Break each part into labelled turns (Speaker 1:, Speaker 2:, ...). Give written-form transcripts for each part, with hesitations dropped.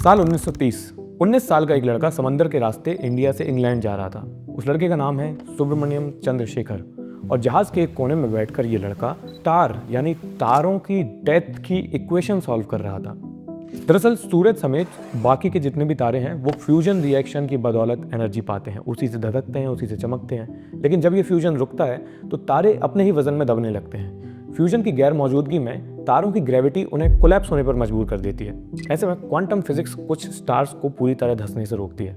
Speaker 1: साल 1930 19 साल का एक लड़का समंदर के रास्ते इंडिया से इंग्लैंड जा रहा था। उस लड़के का नाम है सुब्रमण्यम चंद्रशेखर और जहाज के एक कोने में बैठकर ये लड़का तार यानी तारों की डेथ की इक्वेशन सॉल्व कर रहा था। दरअसल सूरज समेत बाकी के जितने भी तारे हैं वो फ्यूजन रिएक्शन की बदौलत एनर्जी पाते हैं, उसी से धधकते हैं, उसी से चमकते हैं। लेकिन जब ये फ्यूजन रुकता है तो तारे अपने ही वजन में दबने लगते हैं। फ्यूजन की गैर मौजूदगी में तारों की ग्रेविटी उन्हें कोलैप्स होने पर मजबूर कर देती है। ऐसे में क्वांटम फिजिक्स कुछ स्टार्स को पूरी तरह धंसने से रोकती है।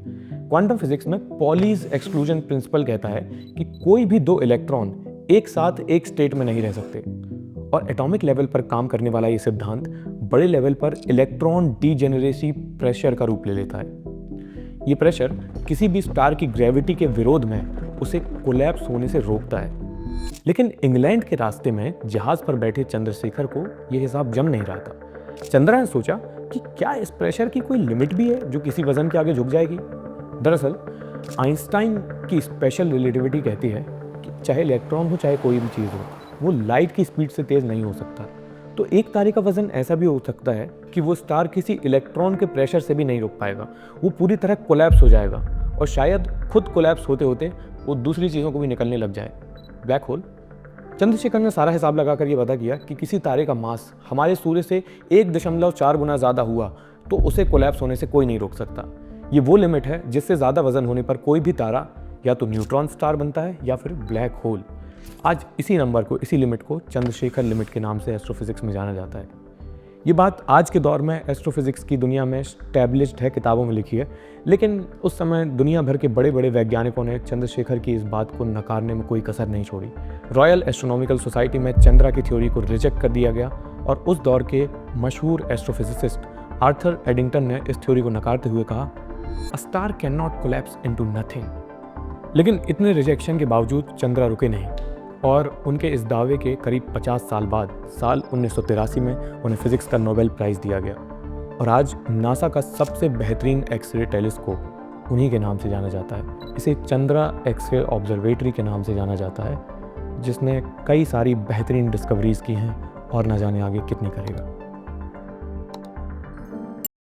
Speaker 1: क्वांटम फिजिक्स में पॉलीज एक्सक्लूजन प्रिंसिपल कहता है कि कोई भी दो इलेक्ट्रॉन एक साथ एक स्टेट में नहीं रह सकते और एटॉमिक लेवल पर काम करने वाला ये सिद्धांत बड़े लेवल पर इलेक्ट्रॉन डीजेनरेसी प्रेशर का रूप ले लेता है। ये प्रेशर किसी भी स्टार की ग्रेविटी के विरोध में उसे कोलैप्स होने से रोकता है। लेकिन इंग्लैंड के रास्ते में जहाज पर बैठे चंद्रशेखर को यह हिसाब जम नहीं रहा था। चंद्रा ने सोचा कि क्या इस प्रेशर की कोई लिमिट भी है जो किसी वजन के आगे झुक जाएगी। दरअसल आइंस्टाइन की स्पेशल रिलेटिविटी कहती है कि चाहे इलेक्ट्रॉन हो चाहे कोई भी चीज़ हो, वो लाइट की स्पीड से तेज नहीं हो सकता। तो एक तारे का वजन ऐसा भी हो सकता है कि वो स्टार किसी इलेक्ट्रॉन के प्रेशर से भी नहीं रुक पाएगा, वो पूरी तरह कोलैप्स हो जाएगा और शायद खुद कोलैप्स होते होते वो दूसरी चीज़ों को भी निकलने लग जाए। Black hole. चंद्रशेखर ने सारा हिसाब लगाकर ये पता किया कि किसी तारे का मास हमारे सूर्य से 1.4 गुना ज़्यादा हुआ तो उसे कोलैप्स होने से कोई नहीं रोक सकता। ये वो लिमिट है जिससे ज़्यादा वजन होने पर कोई भी तारा या तो न्यूट्रॉन स्टार बनता है या फिर ब्लैक होल। आज इसी नंबर को, इसी लिमिट को चंद्रशेखर लिमिट के नाम से एस्ट्रोफिजिक्स में जाना जाता है। ये बात आज के दौर में एस्ट्रोफिजिक्स की दुनिया में स्टैब्लिश्ड है, किताबों में लिखी है, लेकिन उस समय दुनिया भर के बड़े बड़े वैज्ञानिकों ने चंद्रशेखर की इस बात को नकारने में कोई कसर नहीं छोड़ी। रॉयल एस्ट्रोनॉमिकल सोसाइटी में चंद्रा की थ्योरी को रिजेक्ट कर दिया गया और उस दौर के मशहूर एस्ट्रोफिजिसिस्ट आर्थर एडिंगटन ने इस थ्योरी को नकारते हुए कहा, a star can not collapse into nothing. लेकिन इतने रिजेक्शन के बावजूद चंद्रा रुके नहीं और उनके इस दावे के करीब 50 साल बाद साल 1983 में उन्हें फिजिक्स का नोबेल प्राइज़ दिया गया और आज नासा का सबसे बेहतरीन एक्सरे टेलीस्कोप उन्हीं के नाम से जाना जाता है। इसे चंद्रा एक्सरे ऑब्जर्वेटरी के नाम से जाना जाता है, जिसने कई सारी बेहतरीन डिस्कवरीज की हैं और न जाने आगे कितनी करेगा।